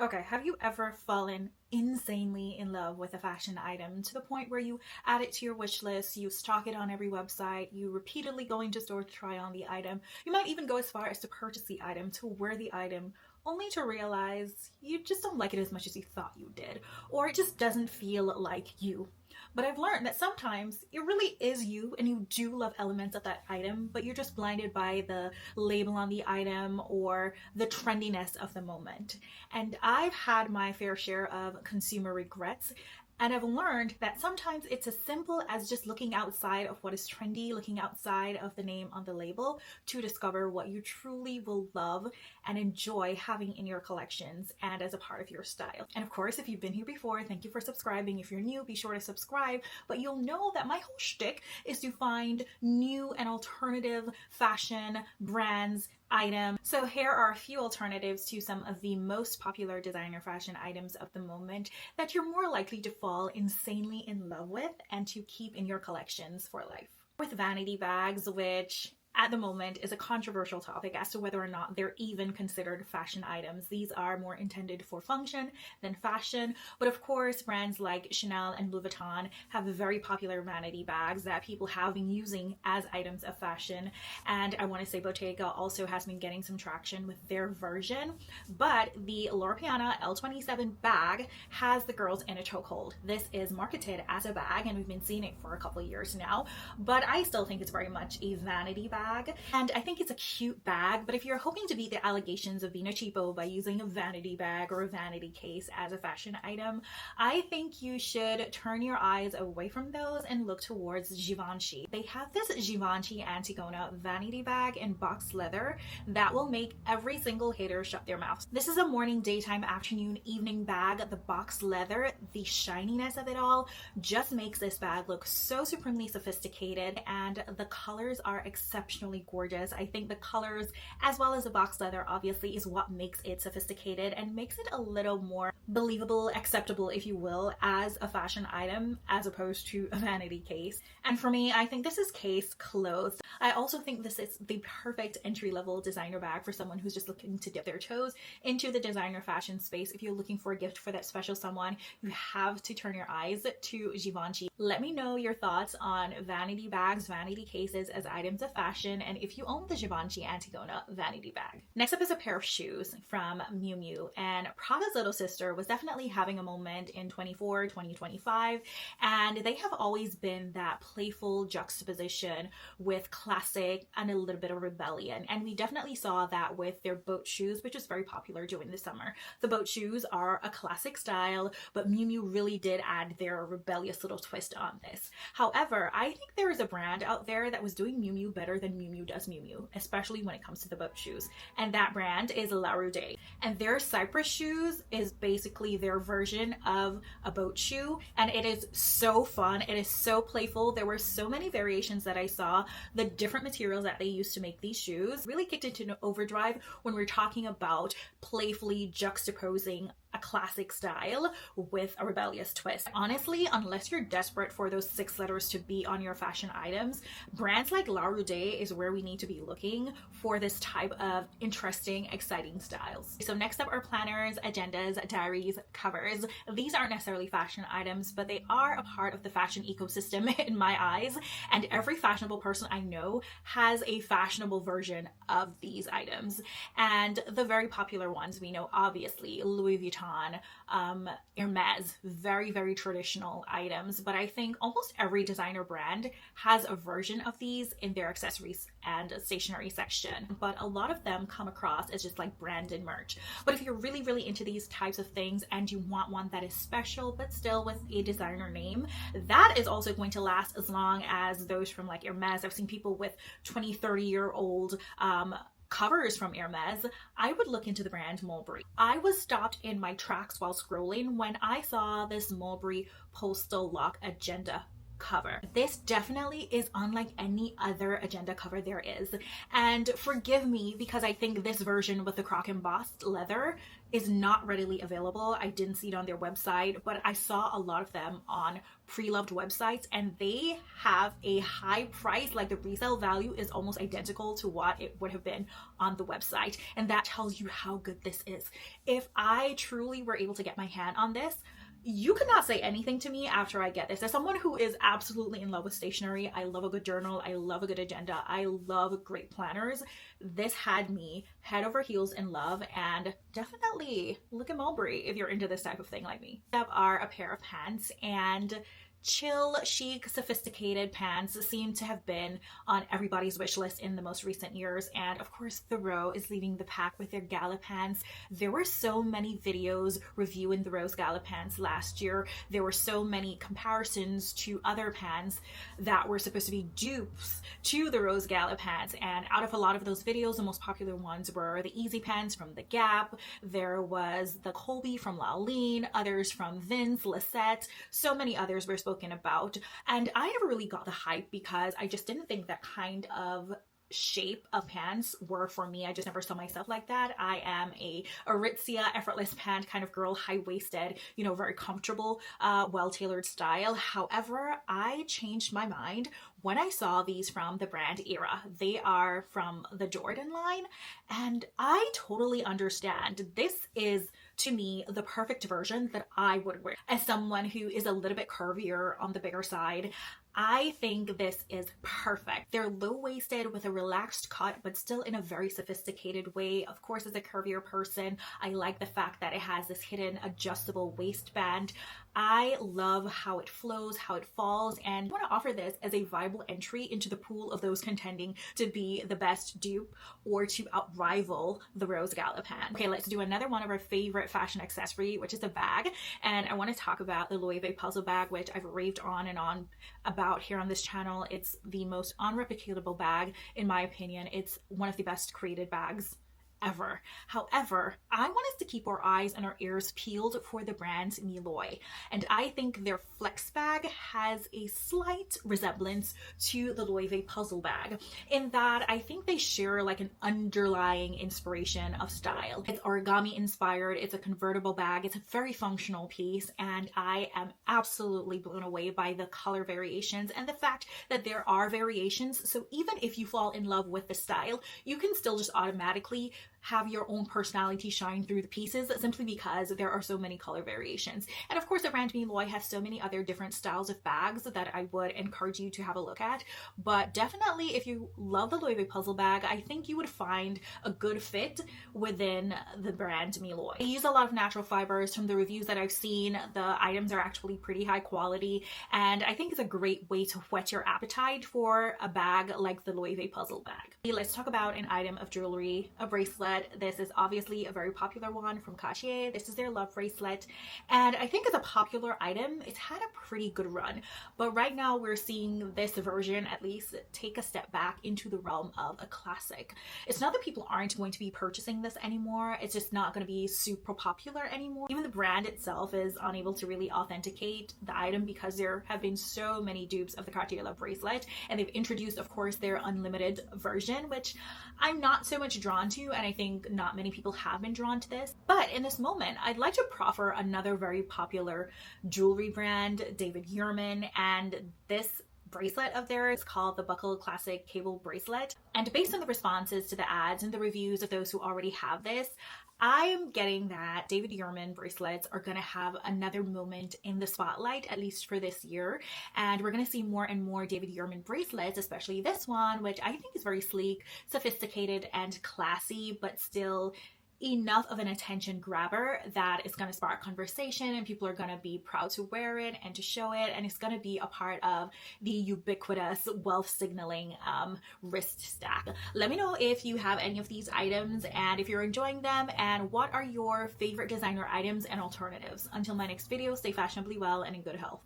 Okay, have you ever fallen insanely in love with a fashion item to the point where you add it to your wish list, you stock it on every website, you repeatedly go into store to try on the item, you might even go as far as to purchase the item, to wear the item, only to realize you just don't like it as much as you thought you did, or it just doesn't feel like you. But I've learned that sometimes it really is you and you do love elements of that item, but you're just blinded by the label on the item or the trendiness of the moment. And I've had my fair share of consumer regrets. And I've learned that sometimes it's as simple as just looking outside of what is trendy, looking outside of the name on the label to discover what you truly will love and enjoy having in your collections and as a part of your style. And of course, if you've been here before, thank you for subscribing. If you're new, be sure to subscribe. But you'll know that my whole shtick is to find new and alternative fashion brands, item. So here are a few alternatives to some of the most popular designer fashion items of the moment that you're more likely to fall insanely in love with and to keep in your collections for life. With vanity bags, which at the moment is a controversial topic as to whether or not they're even considered fashion items. These are more intended for function than fashion, but of course brands like Chanel and Louis Vuitton have very popular vanity bags that people have been using as items of fashion, and I want to say Bottega also has been getting some traction with their version. But the Loro Piana L27 bag has the girls in a chokehold. This is marketed as a bag and we've been seeing it for a couple of years now, but I still think it's very much a vanity bag. And I think it's a cute bag, but if you're hoping to beat the allegations of being a cheapo by using a vanity bag or a vanity case as a fashion item, I think you should turn your eyes away from those and look towards Givenchy. They have this Givenchy Antigona vanity bag in box leather that will make every single hater shut their mouths. This is a morning, daytime, afternoon, evening bag. The box leather, the shininess of it all just makes this bag look so supremely sophisticated, and the colors are exceptionally gorgeous. I think the colors as well as the box leather obviously is what makes it sophisticated and makes it a little more believable, acceptable if you will, as a fashion item as opposed to a vanity case. And for me, I think this is case closed. I also think this is the perfect entry-level designer bag for someone who's just looking to dip their toes into the designer fashion space. If you're looking for a gift for that special someone, you have to turn your eyes to Givenchy. Let me know your thoughts on vanity bags, vanity cases as items of fashion, and if you own the Givenchy Antigona vanity bag. Next up is a pair of shoes from Miu Miu, and Prada's little sister was definitely having a moment in 2025, and they have always been that playful juxtaposition with classic and a little bit of rebellion, and we definitely saw that with their boat shoes, which was very popular during the summer. The boat shoes are a classic style, but Miu Miu really did add their rebellious little twist on this. However, I think there is a brand out there that was doing Miu Miu better than Miu Miu does Miu Miu, especially when it comes to the boat shoes, and that brand is La Roude. And their Cypress shoes is basically their version of a boat shoe, and it is so fun. It is so playful. There were so many variations that I saw. The different materials that they used to make these shoes really kicked into overdrive when we're talking about playfully juxtaposing a classic style with a rebellious twist. Honestly, unless you're desperate for those 6 letters to be on your fashion items, brands like La Roude is where we need to be looking for this type of interesting, exciting styles. So next up are planners, agendas, diaries, covers. These aren't necessarily fashion items, but they are a part of the fashion ecosystem in my eyes, and every fashionable person I know has a fashionable version of these items. And the very popular ones we know, obviously, Louis Vuitton, Hermes, very, very traditional items, but I think almost every designer brand has a version of these in their accessories and stationery section, but a lot of them come across as just like branded merch. But if you're really, really into these types of things and you want one that is special but still with a designer name, that is also going to last as long as those from like Hermes. I've seen people with 20-30-year-old covers from Hermes. I would look into the brand Mulberry. I was stopped in my tracks while scrolling when I saw this Mulberry Postal Lock Agenda cover. This definitely is unlike any other agenda cover there is, and forgive me because I think this version with the croc embossed leather is not readily available. I didn't see it on their website, but I saw a lot of them on pre-loved websites, and they have a high price. Like the resale value is almost identical to what it would have been on the website. And that tells you how good this is. If I truly were able to get my hand on this, you could not say anything to me after I get this. As someone who is absolutely in love with stationery, I love a good journal, I love a good agenda, I love great planners. This had me head over heels in love, and definitely look at Mulberry if you're into this type of thing like me. We have a pair of pants, and chill, chic, sophisticated pants seem to have been on everybody's wish list in the most recent years. And of course, Thoreau is leading the pack with their gala pants. There were so many videos reviewing Thoreau's gala pants last year. There were so many comparisons to other pants that were supposed to be dupes to Thoreau's gala pants. And out of a lot of those videos, the most popular ones were the Easy pants from The Gap. There was the Colby from Laline, others from Vince, Lisette, so many others were spoken about. And I never really got the hype because I just didn't think that kind of shape of pants were for me. I just never saw myself like that. I am a Aritzia effortless pant kind of girl, high-waisted, you know, very comfortable, well-tailored style. However, I changed my mind when I saw these from the brand Era. They are from the Jordan line, and I totally understand. This is, to me, the perfect version that I would wear. As someone who is a little bit curvier on the bigger side, I think this is perfect. They're low-waisted with a relaxed cut, but still in a very sophisticated way. Of course, as a curvier person, I like the fact that it has this hidden adjustable waistband. I love how it flows, how it falls, and I want to offer this as a viable entry into the pool of those contending to be the best dupe or to outrival the Rose Gala pant. Okay, let's do another one of our favorite fashion accessory, which is a bag. And I want to talk about the Loewe puzzle bag, which I've raved on and on about here on this channel. It's the most unreplicatable bag, in my opinion. It's one of the best created bags ever. However, I want us to keep our eyes and our ears peeled for the brand Miloy. And I think their flex bag has a slight resemblance to the Loewe puzzle bag in that I think they share like an underlying inspiration of style. It's origami inspired, it's a convertible bag, it's a very functional piece, and I am absolutely blown away by the color variations and the fact that there are variations. So even if you fall in love with the style, you can still just automatically have your own personality shine through the pieces simply because there are so many color variations. And of course, the brand Miloy has so many other different styles of bags that I would encourage you to have a look at. But definitely, if you love the Loewe puzzle bag, I think you would find a good fit within the brand Miloy. They use a lot of natural fibers. From the reviews that I've seen, the items are actually pretty high quality, and I think it's a great way to whet your appetite for a bag like the Loewe puzzle bag. Let's talk about an item of jewelry, a bracelet. This is obviously a very popular one from Cartier. This is their love bracelet, and I think as a popular item, it's had a pretty good run. But right now we're seeing this version at least take a step back into the realm of a classic. It's not that people aren't going to be purchasing this anymore, it's just not going to be super popular anymore. Even the brand itself is unable to really authenticate the item because there have been so many dupes of the Cartier love bracelet, and they've introduced, of course, their unlimited version, which I'm not so much drawn to, and I think not many people have been drawn to this. But in this moment, I'd like to proffer another very popular jewelry brand, David Yurman, and this bracelet of theirs is called the Buckle Classic Cable Bracelet. And based on the responses to the ads and the reviews of those who already have this, I'm getting that David Yurman bracelets are going to have another moment in the spotlight, at least for this year. And we're going to see more and more David Yurman bracelets, especially this one, which I think is very sleek, sophisticated, and classy, but still enough of an attention grabber that it's going to spark conversation and people are going to be proud to wear it and to show it, and it's going to be a part of the ubiquitous wealth signaling wrist stack. Let me know if you have any of these items and if you're enjoying them, and what are your favorite designer items and alternatives. Until my next video, stay fashionably well and in good health.